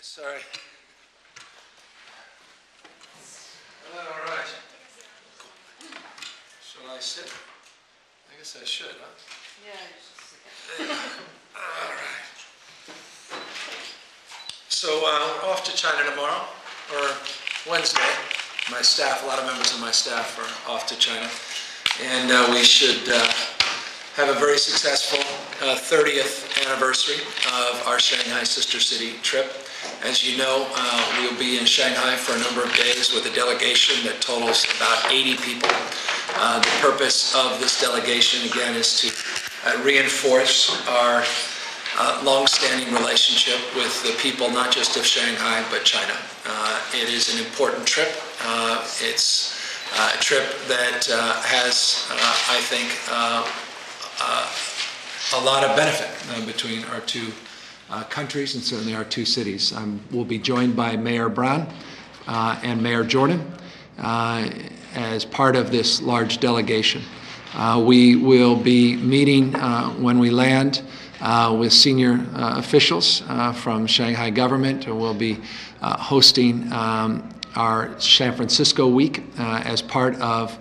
Sorry. All right. Shall I sit? I guess I should, huh? Yeah, you should sit. All right. So off to China tomorrow, or Wednesday. My staff, a lot of members of my staff are off to China. And we should have a very successful 30th anniversary of our Shanghai Sister City trip. As you know, we'll be in Shanghai for a number of days with a delegation that totals about 80 people. The purpose of this delegation, again, is to reinforce our long-standing relationship with the people, not just of Shanghai, but China. It is an important trip. It's a trip that has, I think, a lot of benefit between our two countries and certainly our two cities. We'll be joined by Mayor Brown and Mayor Jordan as part of this large delegation. We will be meeting when we land with senior officials from Shanghai government. We'll be hosting our San Francisco week as part of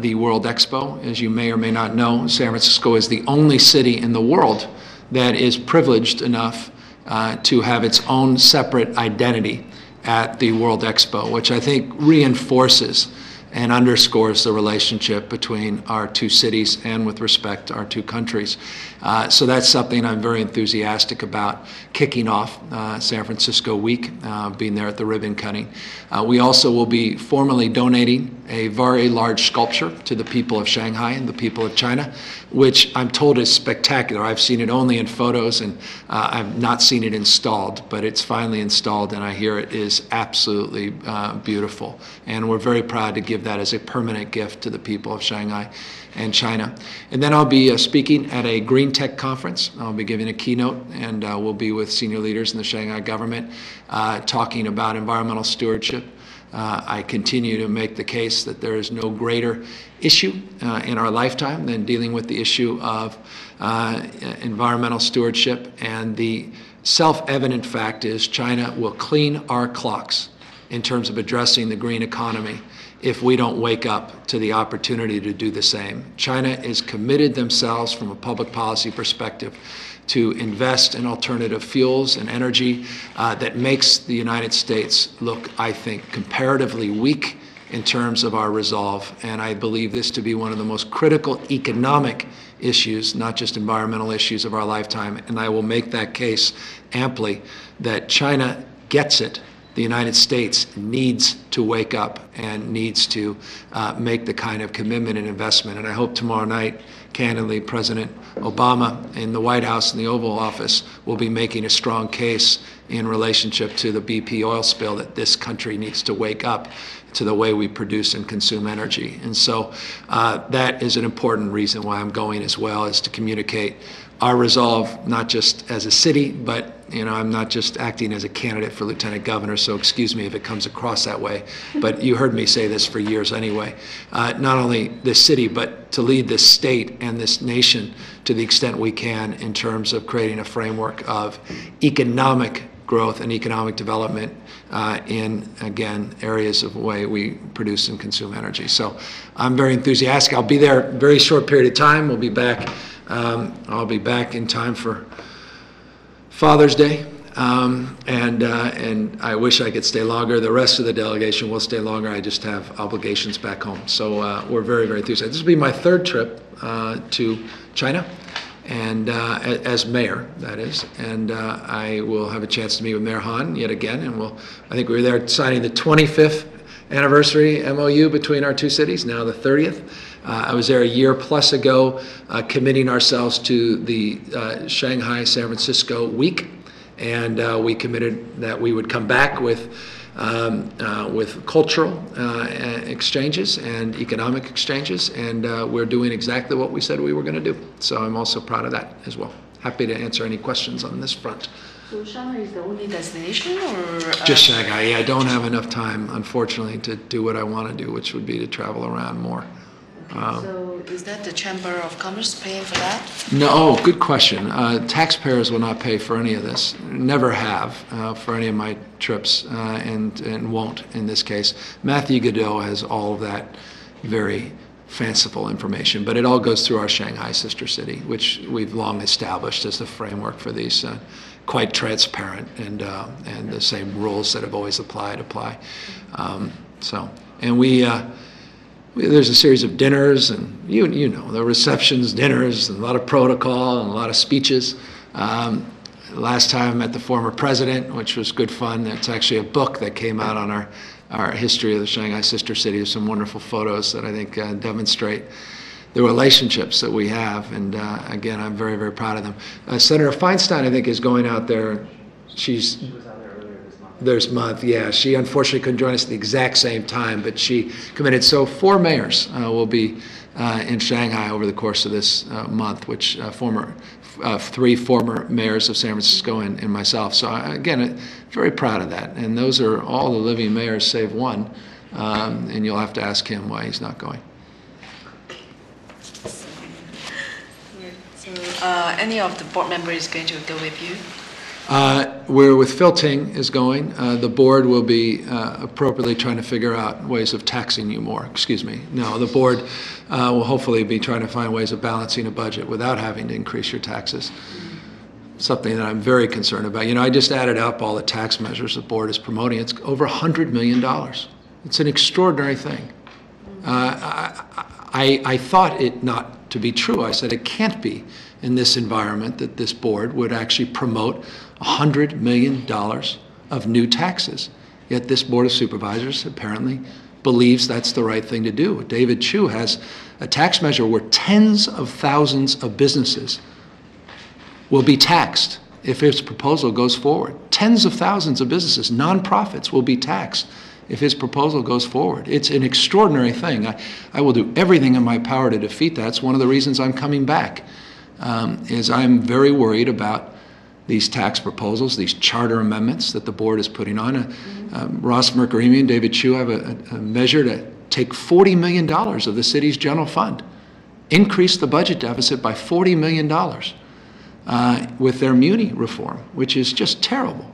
the World Expo. As you may or may not know, San Francisco is the only city in the world that is privileged enough to have its own separate identity at the World Expo, which I think reinforces and underscores the relationship between our two cities and with respect to our two countries. So that's something I'm very enthusiastic about, kicking off San Francisco week, being there at the ribbon cutting. We also will be formally donating a very large sculpture to the people of Shanghai and the people of China, which I'm told is spectacular. I've seen it only in photos and I've not seen it installed, but it's finally installed and I hear it is absolutely beautiful. And we're very proud to give that as a permanent gift to the people of Shanghai and China. And then I'll be speaking at a green tech conference. I'll be giving a keynote and we'll be with senior leaders in the Shanghai government talking about environmental stewardship. I continue to make the case that there is no greater issue in our lifetime than dealing with the issue of environmental stewardship. And the self-evident fact is China will clean our clocks in terms of addressing the green economy if we don't wake up to the opportunity to do the same. China is committed themselves from a public policy perspective to invest in alternative fuels and energy that makes the United States look, I think, comparatively weak in terms of our resolve. And I believe this to be one of the most critical economic issues, not just environmental issues of our lifetime. And I will make that case amply that China gets it. The United States needs to wake up and needs to make the kind of commitment and investment. And I hope tomorrow night, candidly, President Obama in the White House and the Oval Office will be making a strong case in relationship to the BP oil spill that this country needs to wake up to the way we produce and consume energy. And so that is an important reason why I'm going as well, is to communicate our resolve, not just as a city, but I'm not just acting as a candidate for lieutenant governor, so excuse me if it comes across that way. But you heard me say this for years anyway. Not only this city, but to lead this state and this nation to the extent we can in terms of creating a framework of economic growth and economic development in, again, areas of the way we produce and consume energy. So I'm very enthusiastic. I'll be there a very short period of time. We'll be back. I'll be back in time for Father's Day, and I wish I could stay longer. The rest of the delegation will stay longer. I just have obligations back home. So we're very, very enthusiastic. This will be my third trip to China, and as mayor, that is. And I will have a chance to meet with Mayor Han yet again, and I think we were there signing the 25th anniversary MOU between our two cities, now the 30th. I was there a year plus ago, committing ourselves to the Shanghai San Francisco week, and we committed that we would come back with cultural exchanges and economic exchanges, and we're doing exactly what we said we were going to do. So I'm also proud of that as well. Happy to answer any questions on this front. So Shanghai is the only destination, or just Shanghai? Yeah, I don't have enough time, unfortunately, to do what I want to do, which would be to travel around more. So is that the Chamber of Commerce paying for that? No, good question. Taxpayers will not pay for any of this. Never have for any of my trips, and won't in this case. Matthew Godot has all of that very fanciful information, but it all goes through our Shanghai sister city, which we've long established as the framework for these quite transparent and the same rules that have always applied apply. There's a series of dinners, and you know, the receptions, dinners, and a lot of protocol and a lot of speeches. Last time I met the former president, which was good fun. It's actually a book that came out on our history of the Shanghai sister city. There's some wonderful photos that I think demonstrate the relationships that we have. And again, I'm very, very proud of them. Senator Feinstein, I think, is going out there. She was out there earlier this month. Yeah. She unfortunately couldn't join us at the exact same time, but she committed. So 4 mayors will be in Shanghai over the course of this month, which 3 former mayors of San Francisco and myself. So again, very proud of that. And those are all the living mayors save one. And you'll have to ask him why he's not going. So any of the board members is going to go with you? We're with Phil Ting is going. The board will be appropriately trying to figure out ways of taxing you more. Excuse me. No, the board will hopefully be trying to find ways of balancing a budget without having to increase your taxes. Something that I'm very concerned about. You know, I just added up all the tax measures the board is promoting. It's over $100 million. It's an extraordinary thing. I thought it not to be true. I said it can't be in this environment that this board would actually promote $100 million of new taxes. Yet this Board of Supervisors apparently believes that's the right thing to do. David Chu has a tax measure where tens of thousands of businesses will be taxed if his proposal goes forward. Tens of thousands of businesses, nonprofits, will be taxed if his proposal goes forward. It's an extraordinary thing. I will do everything in my power to defeat that. It's one of the reasons I'm coming back, is I'm very worried about these tax proposals, these charter amendments that the board is putting on. Ross Mercarimi and David Chu have a measure to take $40 million of the city's general fund, increase the budget deficit by $40 million with their MUNI reform, which is just terrible.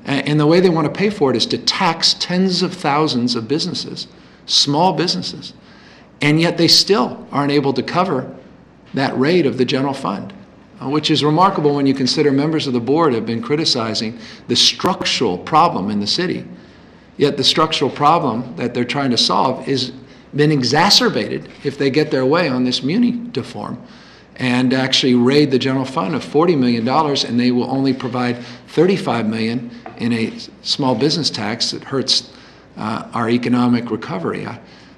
And the way they want to pay for it is to tax tens of thousands of businesses, small businesses, and yet they still aren't able to cover that rate of the general fund, which is remarkable when you consider members of the board have been criticizing the structural problem in the city. Yet the structural problem that they're trying to solve has been exacerbated if they get their way on this MUNI reform and actually raid the general fund of $40 million, and they will only provide $35 million in a small business tax that hurts our economic recovery.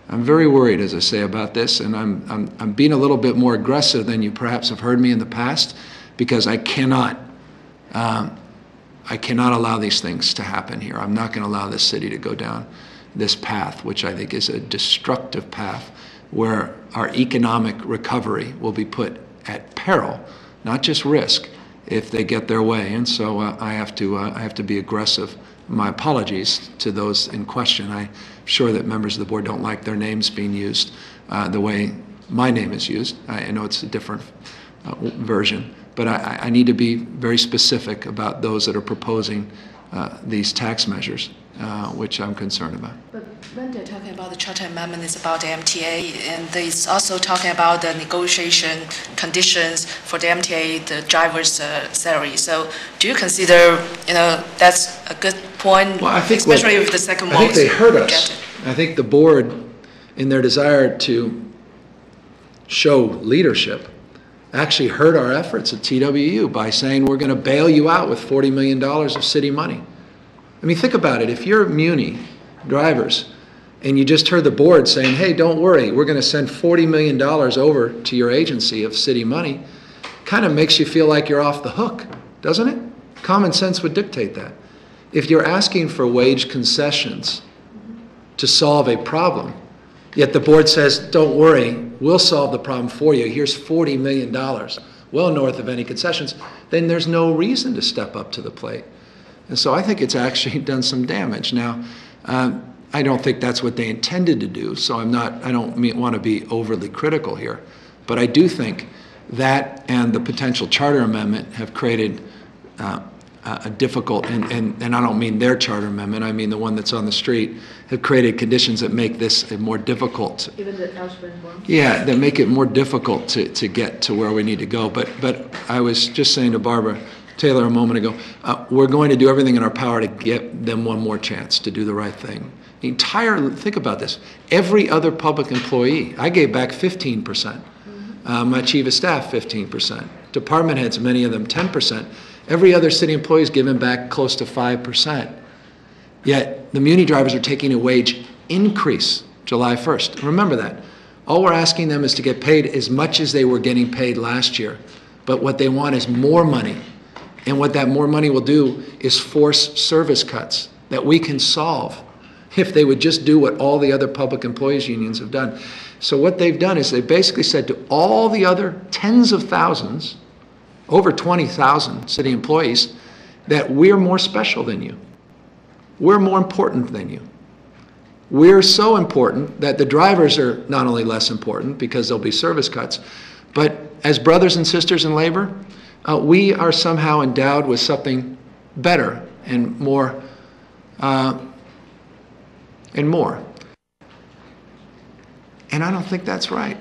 I'm very worried, as I say, about this, and I'm being a little bit more aggressive than you perhaps have heard me in the past, because I cannot allow these things to happen here. I'm not going to allow this city to go down this path, which I think is a destructive path, where our economic recovery will be put at peril, not just risk, if they get their way. And so I have to be aggressive. My apologies to those in question. I'm sure that members of the board don't like their names being used the way my name is used. I know it's a different version, but I need to be very specific about those that are proposing these tax measures, which I'm concerned about. But when they're talking about the Charter Amendment, it's about the MTA, and it's also talking about the negotiation conditions for the MTA, the driver's salary. So do you consider, that's a good point, well, I think especially with the second one? I think they hurt us. I think the board, in their desire to show leadership, actually hurt our efforts at TWU by saying we're going to bail you out with $40 million of city money. I mean, think about it. If you're MUNI drivers and you just heard the board saying, hey, don't worry, we're going to send $40 million over to your agency of city money, kind of makes you feel like you're off the hook, doesn't it? Common sense would dictate that. If you're asking for wage concessions to solve a problem, yet the board says, don't worry, we'll solve the problem for you, here's $40 million, well north of any concessions, then there's no reason to step up to the plate. And so I think it's actually done some damage. Now, I don't think that's what they intended to do, so I don't want to be overly critical here. But I do think that and the potential charter amendment have created a difficult, and I don't mean their charter amendment, I mean the one that's on the street, have created conditions that make this more difficult. Even the Ashburn one? Yeah, that make it more difficult to get to where we need to go. But I was just saying to Barbara Taylor a moment ago, we're going to do everything in our power to get them one more chance to do the right thing. Think about this. Every other public employee, I gave back 15%. My chief of staff, 15%. Department heads, many of them, 10%. Every other city employee is given back close to 5%. Yet the MUNI drivers are taking a wage increase July 1st. Remember that. All we're asking them is to get paid as much as they were getting paid last year. But what they want is more money. And what that more money will do is force service cuts that we can solve if they would just do what all the other public employees unions have done. So what they've done is they basically said to all the other tens of thousands, over 20,000 city employees, that we're more special than you. We're more important than you. We're so important that the drivers are not only less important because there'll be service cuts, but as brothers and sisters in labor, we are somehow endowed with something better and more. And I don't think that's right.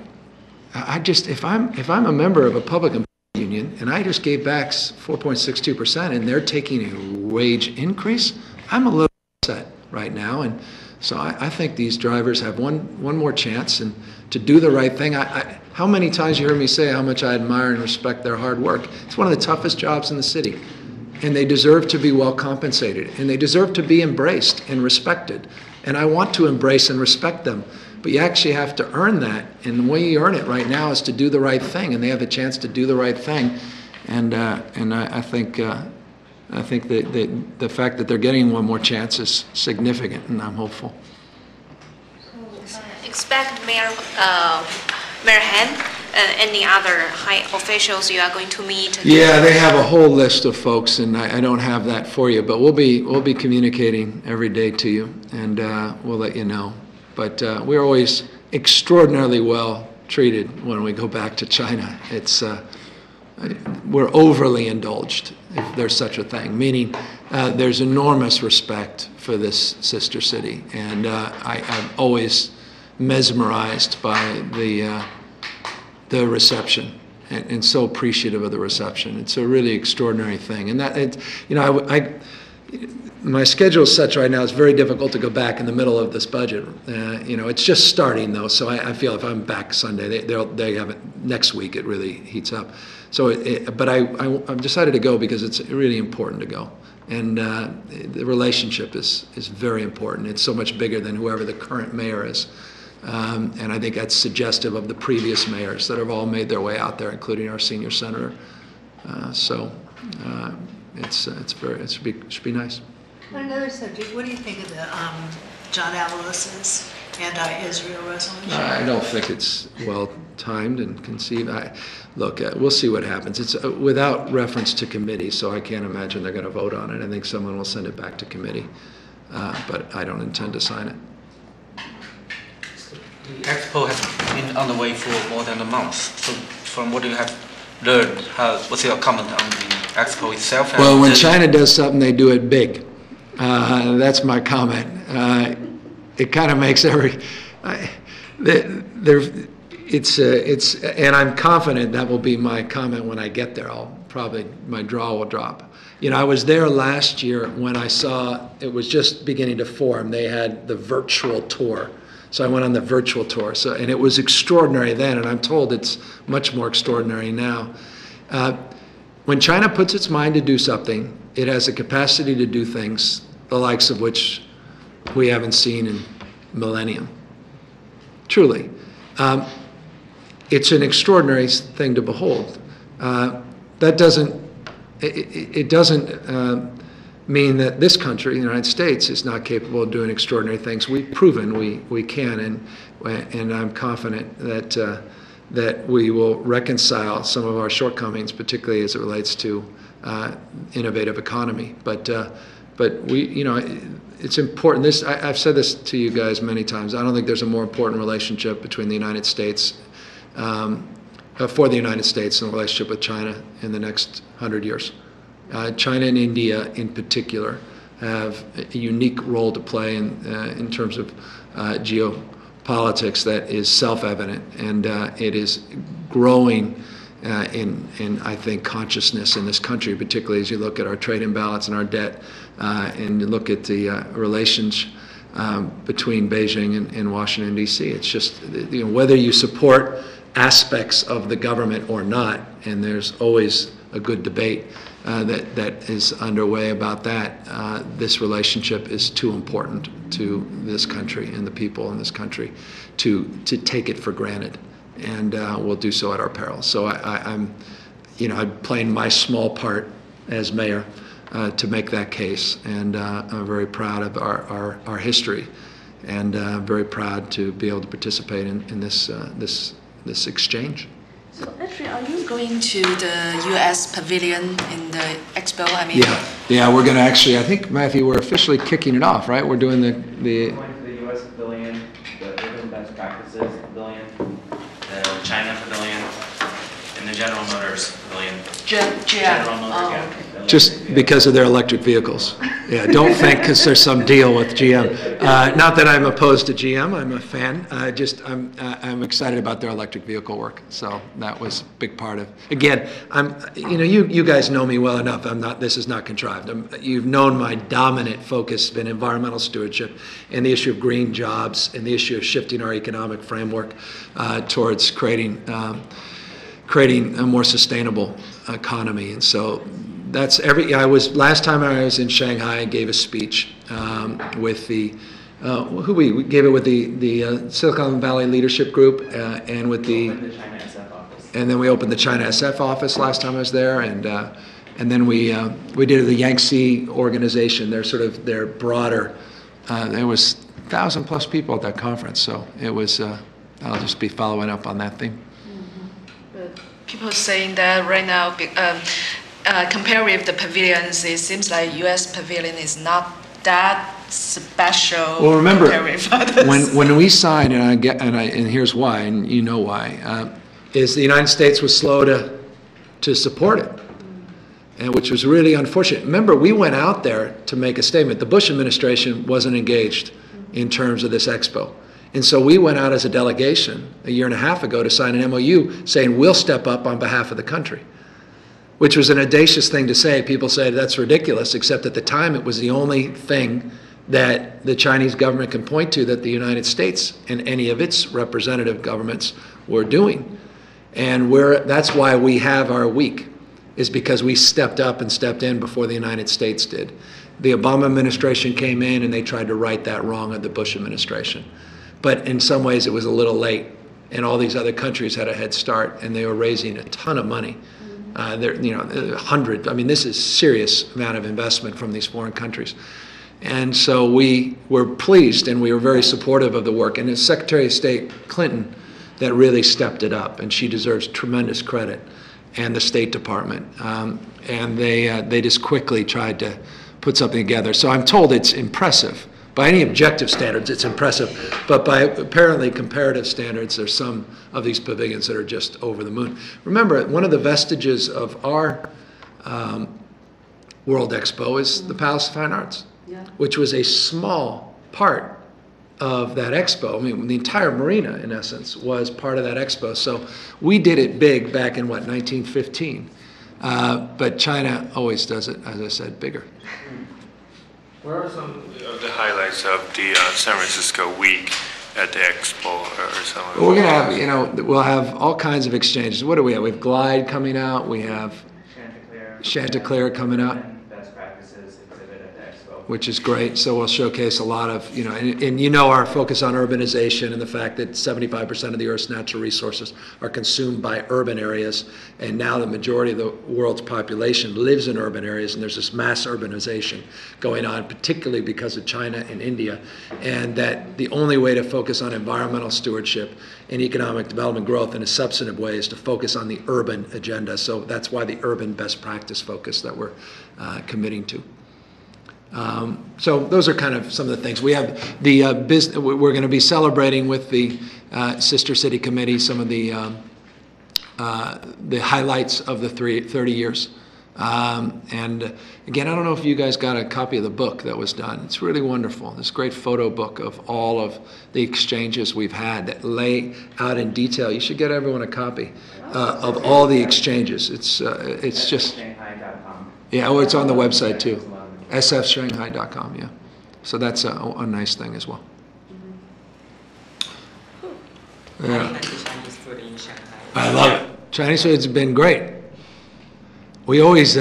If I'm a member of a public employee union and I just gave back 4.62% and they're taking a wage increase, I'm a little upset right now. And so I think these drivers have one more chance and to do the right thing. How many times you heard me say how much I admire and respect their hard work? It's one of the toughest jobs in the city. And they deserve to be well compensated. And they deserve to be embraced and respected. And I want to embrace and respect them. But you actually have to earn that. And the way you earn it right now is to do the right thing. And they have the chance to do the right thing. And I think that the fact that they're getting one more chance is significant, and I'm hopeful. Expect Mayor Han and any other high officials you are going to meet? Yeah, they have a whole list of folks, and I don't have that for you, but we'll be communicating every day to you, and we'll let you know. But we're always extraordinarily well treated when we go back to China. We're overly indulged, if there's such a thing, meaning there's enormous respect for this sister city, and I'm always mesmerized by the reception, and so appreciative of the reception. It's a really extraordinary thing, and my schedule is such right now, it's very difficult to go back in the middle of this budget. It's just starting though, so I feel if I'm back Sunday, they have it next week. It really heats up. So, but I've decided to go because it's really important to go, and the relationship is very important. It's so much bigger than whoever the current mayor is, and I think that's suggestive of the previous mayors that have all made their way out there, including our senior senator. It should be nice. On another subject, what do you think of the John Avalos's anti-Israel resolution? I don't think it's well timed and conceived. Look, we'll see what happens. It's without reference to committee, so I can't imagine they're going to vote on it. I think someone will send it back to committee, but I don't intend to sign it. The expo has been on the way for more than a month. So from what you have learned, what's your comment on the expo itself? Well, when China does something, they do it big. That's my comment. It kind of makes and I'm confident that will be my comment when I get there. My jaw will drop. I was there last year when I saw it was just beginning to form. They had the virtual tour. So I went on the virtual tour. And it was extraordinary then, and I'm told it's much more extraordinary now. When China puts its mind to do something, it has the capacity to do things the likes of which we haven't seen in millennium. Truly. It's an extraordinary thing to behold. That doesn't mean that this country, the United States, is not capable of doing extraordinary things. We've proven we can, and I'm confident that we will reconcile some of our shortcomings, particularly as it relates to innovative economy. But we, it's important. I've said this to you guys many times. I don't think there's a more important relationship between the United States, for the United States, and the relationship with China in the next 100 years. China and India, in particular, have a unique role to play in terms of geopolitics that is self-evident, and it is growing in I think consciousness in this country, particularly as you look at our trade imbalance and our debt, and you look at the relations between Beijing and Washington D.C. It's just, you know, whether you support aspects of the government or not, and there's always a good debate that is underway about that. This relationship is too important to this country and the people in this country to take it for granted, and we'll do so at our peril. So I'm playing my small part as mayor to make that case, and I'm very proud of our history, and very proud to be able to participate in this exchange. So actually, are you going to the U.S. pavilion in the expo? I mean, yeah, we're going to actually. I think, Matthew, we're officially kicking it off, right? We're doing the. We're going to the U.S. pavilion, the Urban Best Practices pavilion, the China pavilion, and the General Motors pavilion. General Motors, yeah. Okay. Just because of their electric vehicles. Yeah, don't think because there's some deal with GM. Not that I'm opposed to GM. I'm a fan. I'm excited about their electric vehicle work. So that was a big part of. Again, you guys know me well enough. This is not contrived. You've known my dominant focus has been environmental stewardship and the issue of green jobs and the issue of shifting our economic framework towards creating a more sustainable economy. And so that's last time I was in Shanghai, I gave a speech with the we gave it with the Silicon Valley Leadership Group and with the China SF office. And then we opened the China SF office last time I was there, and then we did the Yangtze organization. They're broader. There was 1,000+ people at that conference, so it was. I'll just be following up on that theme. But people saying that right now. Compared with the pavilions, it seems like U.S. pavilion is not that special. Well, remember, compared with when we signed, and here's why, and you know why, is the United States was slow to support it, and which was really unfortunate. Remember, we went out there to make a statement. The Bush administration wasn't engaged in terms of this expo. And so we went out as a delegation a year and a half ago to sign an MOU saying we'll step up on behalf of the country, which was an audacious thing to say. People say that's ridiculous, except at the time it was the only thing that the Chinese government can point to that the United States and any of its representative governments were doing. And that's why we have our week, is because we stepped up and stepped in before the United States did. The Obama administration came in and they tried to right that wrong of the Bush administration. But in some ways it was a little late, and all these other countries had a head start, and they were raising a ton of money. Hundreds. I mean, this is serious amount of investment from these foreign countries. And so we were pleased, and we were very supportive of the work. And it's Secretary of State Clinton that really stepped it up, and she deserves tremendous credit, and the State Department. And they just quickly tried to put something together. So I'm told it's impressive. By any objective standards, it's impressive. But by apparently comparative standards, there's some of these pavilions that are just over the moon. Remember, one of the vestiges of our World Expo is the Palace of Fine Arts, which was a small part of that expo. I mean, the entire marina, in essence, was part of that expo. So we did it big back in, 1915. But China always does it, as I said, bigger. What are some of the highlights of the San Francisco week at the expo or something? Well, we're going to have, we'll have all kinds of exchanges. What do we have? We have Glide coming out. We have Chanticleer coming out, Best Practices exhibit at the expo, which is great. So we'll showcase a lot of, and our focus on urbanization and the fact that 75% of the Earth's natural resources are consumed by urban areas. And now the majority of the world's population lives in urban areas, and there's this mass urbanization going on, particularly because of China and India. And that the only way to focus on environmental stewardship and economic development growth in a substantive way is to focus on the urban agenda. So that's why the urban best practice focus that we're committing to. So those are kind of some of the things. We have the we're going to be celebrating with the Sister City Committee some of the highlights of the 30 years. And again, I don't know if you guys got a copy of the book that was done. It's really wonderful. This great photo book of all of the exchanges we've had that lay out in detail. You should get everyone a copy of all the exchanges. It's just... Shanghai.com. Yeah, well, it's on the website too. sfshanghai.com, yeah. So that's a nice thing as well. Yeah. Chinese food in Shanghai. I love it. Chinese food's been great. We always,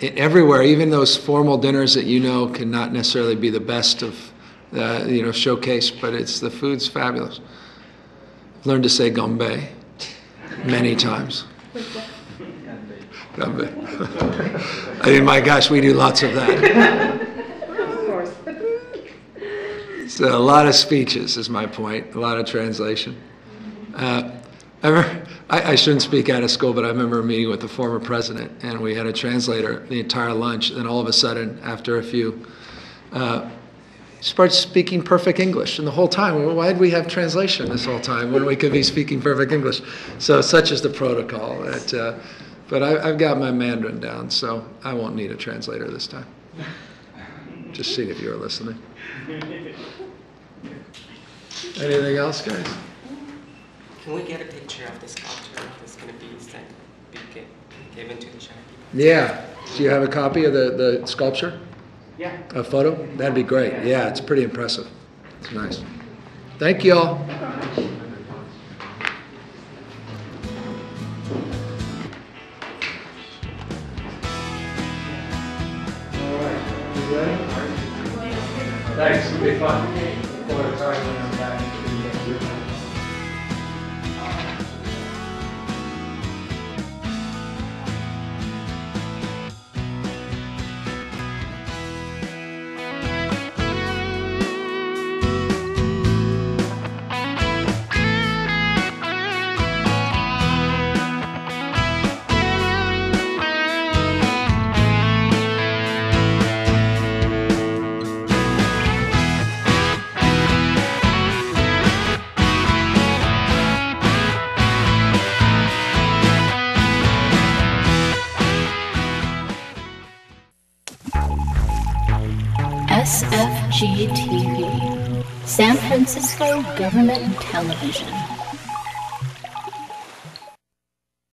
everywhere, even those formal dinners that you know cannot necessarily be the best of, showcase, but the food's fabulous. I've learned to say gombe many times. Gombe. I mean, my gosh, we do lots of that. Of course. So a lot of speeches is my point, a lot of translation. I shouldn't speak out of school, but I remember a meeting with the former president, and we had a translator the entire lunch, and all of a sudden, after a few, starts speaking perfect English, and the whole time, well, why did we have translation this whole time when we could be speaking perfect English? So such is the protocol. But I've got my Mandarin down, so I won't need a translator this time. Just seeing if you were listening. Anything else, guys? Can we get a picture of the sculpture that's going to be given to the Shanghai people? Yeah. Do you have a copy of the sculpture? Yeah. A photo? That'd be great. Yeah, it's pretty impressive. It's nice. Thank you all. Thanks, it'll be fun. SFG TV, San Francisco Government Television.